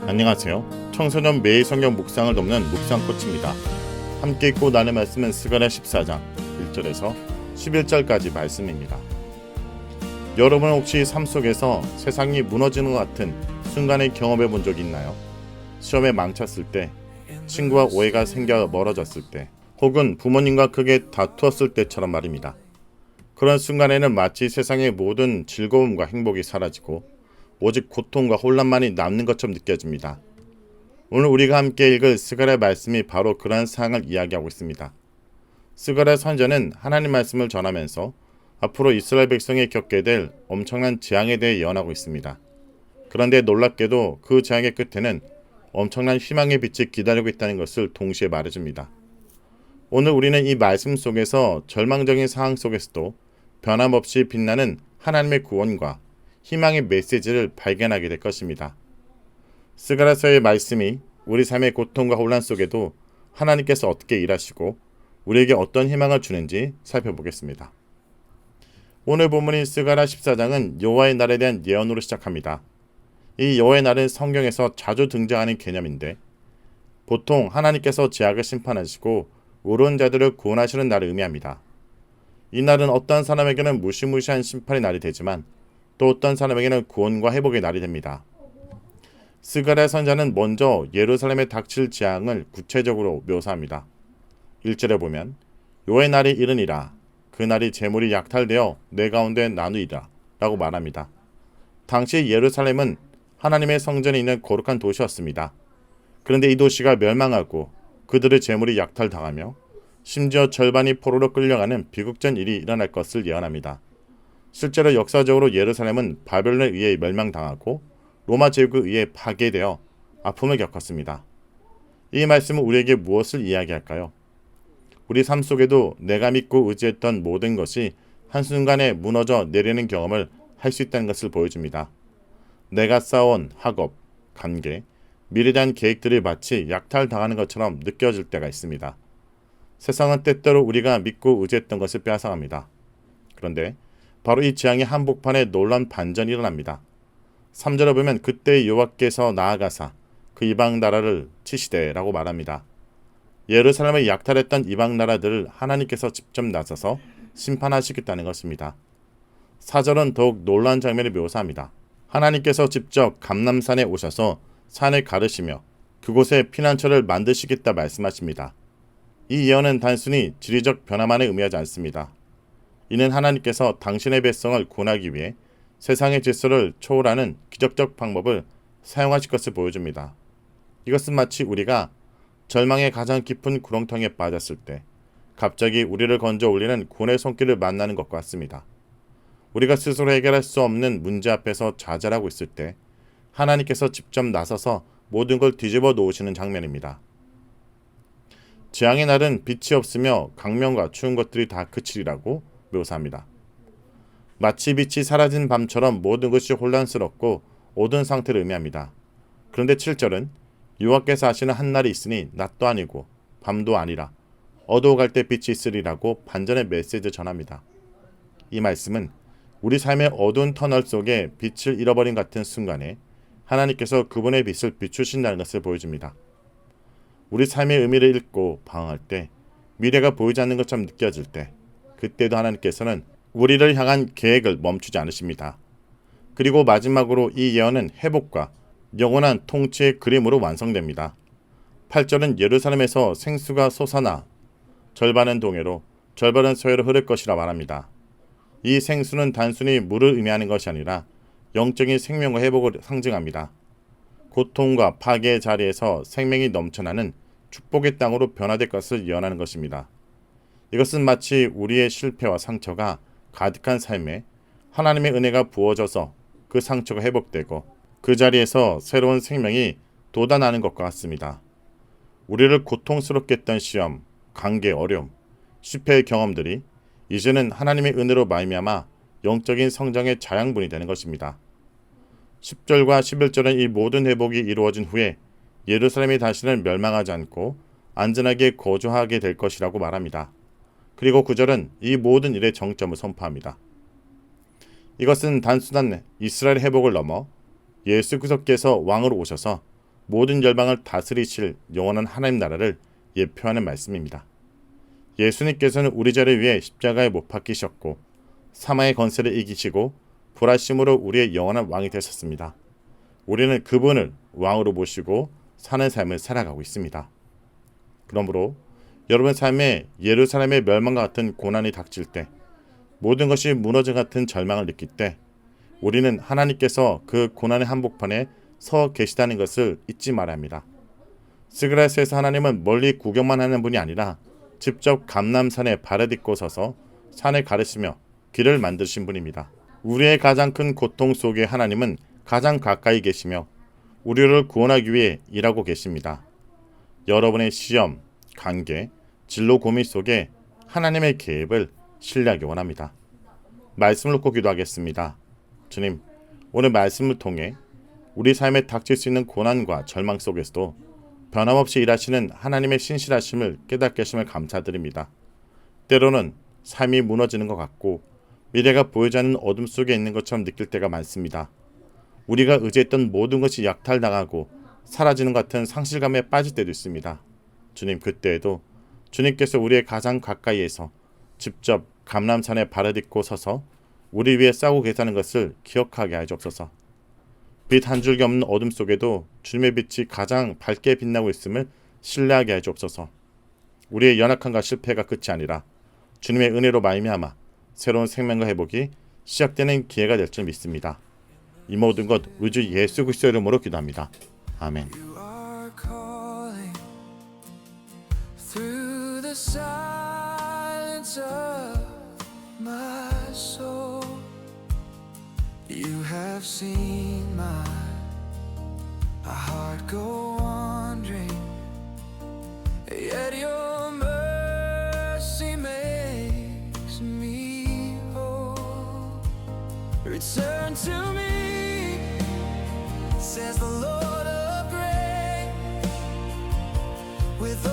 안녕하세요. 청소년 매일 성경 묵상을 돕는 묵상 코치입니다. 함께 읽고 나눌 말씀은 스가랴 14장 1절에서 11절까지 말씀입니다. 여러분 혹시 삶 속에서 세상이 무너지는 것 같은 순간을 경험해 본 적이 있나요? 시험에 망쳤을 때, 친구와 오해가 생겨 멀어졌을 때, 혹은 부모님과 크게 다투었을 때처럼 말입니다. 그런 순간에는 마치 세상의 모든 즐거움과 행복이 사라지고 오직 고통과 혼란만이 남는 것처럼 느껴집니다. 오늘 우리가 함께 읽을 스가랴 말씀이 바로 그러한 상황을 이야기하고 있습니다. 스가랴 선지자는 하나님 말씀을 전하면서 앞으로 이스라엘 백성이 겪게 될 엄청난 재앙에 대해 예언하고 있습니다. 그런데 놀랍게도 그 재앙의 끝에는 엄청난 희망의 빛이 기다리고 있다는 것을 동시에 말해줍니다. 오늘 우리는 이 말씀 속에서 절망적인 상황 속에서도 변함없이 빛나는 하나님의 구원과 희망의 메시지를 발견하게 될 것입니다. 스가랴서의 말씀이 우리 삶의 고통과 혼란 속에도 하나님께서 어떻게 일하시고 우리에게 어떤 희망을 주는지 살펴보겠습니다. 오늘 본문인 스가랴 14장은 여호와의 날에 대한 예언으로 시작합니다. 이 여호와의 날은 성경에서 자주 등장하는 개념인데 보통 하나님께서 죄악을 심판하시고 의로운 자들을 구원하시는 날을 의미합니다. 이 날은 어떤 사람에게는 무시무시한 심판의 날이 되지만 또 어떤 사람에게는 구원과 회복의 날이 됩니다. 스가랴 선지자는 먼저 예루살렘에 닥칠 재앙을 구체적으로 묘사합니다. 1절에 보면 여호와의 날이 이르니라 그 날이 재물이 약탈되어 내 가운데 나누이라 라고 말합니다. 당시 예루살렘은 하나님의 성전에 있는 거룩한 도시였습니다. 그런데 이 도시가 멸망하고 그들의 재물이 약탈당하며 심지어 절반이 포로로 끌려가는 비극적 일이 일어날 것을 예언합니다. 실제로 역사적으로 예루살렘은 바벨론에 의해 멸망당하고 로마 제국에 의해 파괴되어 아픔을 겪었습니다. 이 말씀은 우리에게 무엇을 이야기할까요? 우리 삶 속에도 내가 믿고 의지했던 모든 것이 한순간에 무너져 내리는 경험을 할 수 있다는 것을 보여줍니다. 내가 쌓아온 학업, 관계, 미래에 대한 계획들이 마치 약탈당하는 것처럼 느껴질 때가 있습니다. 세상은 때때로 우리가 믿고 의지했던 것을 빼앗아갑니다. 그런데 바로 이 재앙의 한복판에 놀라운 반전이 일어납니다. 3절에 보면 그때 여호와께서 나아가사 그 이방 나라를 치시되 라고 말합니다. 예루살렘을 약탈했던 이방 나라들을 하나님께서 직접 나서서 심판하시겠다는 것입니다. 4절은 더욱 놀라운 장면을 묘사합니다. 하나님께서 직접 감람산에 오셔서 산을 가르시며 그곳에 피난처를 만드시겠다 말씀하십니다. 이 예언은 단순히 지리적 변화만을 의미하지 않습니다. 이는 하나님께서 당신의 백성을 구원하기 위해 세상의 질서를 초월하는 기적적 방법을 사용하실 것을 보여줍니다. 이것은 마치 우리가 절망의 가장 깊은 구렁텅이에 빠졌을 때 갑자기 우리를 건져 올리는 구원의 손길을 만나는 것과 같습니다. 우리가 스스로 해결할 수 없는 문제 앞에서 좌절하고 있을 때 하나님께서 직접 나서서 모든 걸 뒤집어 놓으시는 장면입니다. 재앙의 날은 빛이 없으며 강명과 추운 것들이 다 그치리라고 묘사합니다. 마치 빛이 사라진 밤처럼 모든 것이 혼란스럽고 어두운 상태를 의미합니다. 그런데 7절은 여호와께서 하시는 한 날이 있으니 낮도 아니고 밤도 아니라 어두워갈 때 빛이 있으리라고 반전의 메시지를 전합니다. 이 말씀은 우리 삶의 어두운 터널 속에 빛을 잃어버린 같은 순간에 하나님께서 그분의 빛을 비추신다는 것을 보여줍니다. 우리 삶의 의미를 잃고 방황할 때, 미래가 보이지 않는 것처럼 느껴질 때, 그때도 하나님께서는 우리를 향한 계획을 멈추지 않으십니다. 그리고 마지막으로 이 예언은 회복과 영원한 통치의 그림으로 완성됩니다. 8절은 예루살렘에서 생수가 솟아나 절반은 동해로 절반은 서해로 흐를 것이라 말합니다. 이 생수는 단순히 물을 의미하는 것이 아니라 영적인 생명과 회복을 상징합니다. 고통과 파괴의 자리에서 생명이 넘쳐나는 축복의 땅으로 변화될 것을 예언하는 것입니다. 이것은 마치 우리의 실패와 상처가 가득한 삶에 하나님의 은혜가 부어져서 그 상처가 회복되고 그 자리에서 새로운 생명이 돋아나는 것과 같습니다. 우리를 고통스럽게 했던 시험, 관계 어려움, 실패의 경험들이 이제는 하나님의 은혜로 말미암아 영적인 성장의 자양분이 되는 것입니다. 10절과 11절은 이 모든 회복이 이루어진 후에 예루살렘이 다시는 멸망하지 않고 안전하게 거주하게 될 것이라고 말합니다. 그리고 9절은 이 모든 일의 정점을 선포합니다. 이것은 단순한 이스라엘 회복을 넘어 예수 그리스도께서 왕으로 오셔서 모든 열방을 다스리실 영원한 하나님 나라를 예표하는 말씀입니다. 예수님께서는 우리 죄를 위해 십자가에 못 박히셨고 사망의 권세를 이기시고 부활하심으로 우리의 영원한 왕이 되셨습니다. 우리는 그분을 왕으로 모시고 사는 삶을 살아가고 있습니다. 그러므로 여러분 삶에 예루살렘의 멸망과 같은 고난이 닥칠 때, 모든 것이 무너져 같은 절망을 느낄 때 우리는 하나님께서 그 고난의 한복판에 서 계시다는 것을 잊지 말아야 합니다. 스그라스에서 하나님은 멀리 구경만 하는 분이 아니라 직접 감람산에 발을 딛고 서서 산을 가르시며 길을 만드신 분입니다. 우리의 가장 큰 고통 속에 하나님은 가장 가까이 계시며 우리를 구원하기 위해 일하고 계십니다. 여러분의 시험, 관계, 진로 고민 속에 하나님의 계획을 신뢰하기 원합니다. 말씀을 놓고 기도하겠습니다. 주님, 오늘 말씀을 통해 우리 삶에 닥칠 수 있는 고난과 절망 속에서도 변함없이 일하시는 하나님의 신실하심을 깨닫게 하심을 감사드립니다. 때로는 삶이 무너지는 것 같고 미래가 보이지 않는 어둠 속에 있는 것처럼 느낄 때가 많습니다. 우리가 의지했던 모든 것이 약탈당하고 사라지는 것 같은 상실감에 빠질 때도 있습니다. 주님, 그때에도 주님께서 우리의 가장 가까이에서 직접 감람산에 발을 딛고 서서 우리 위해 싸우고 계시다는 것을 기억하게 하여 주옵소서. 빛 한 줄기 없는 어둠 속에도 주님의 빛이 가장 밝게 빛나고 있음을 신뢰하게 하여 주옵소서. 우리의 연약함과 실패가 끝이 아니라 주님의 은혜로 말미암아 새로운 생명과 회복이 시작되는 기회가 될 줄 믿습니다. 이 모든 것 우리 주 예수 그리스도의 이름으로 기도합니다. 아멘. You have seen my heart go wandering, yet your mercy makes me whole. Return to me, says the Lord of grace, with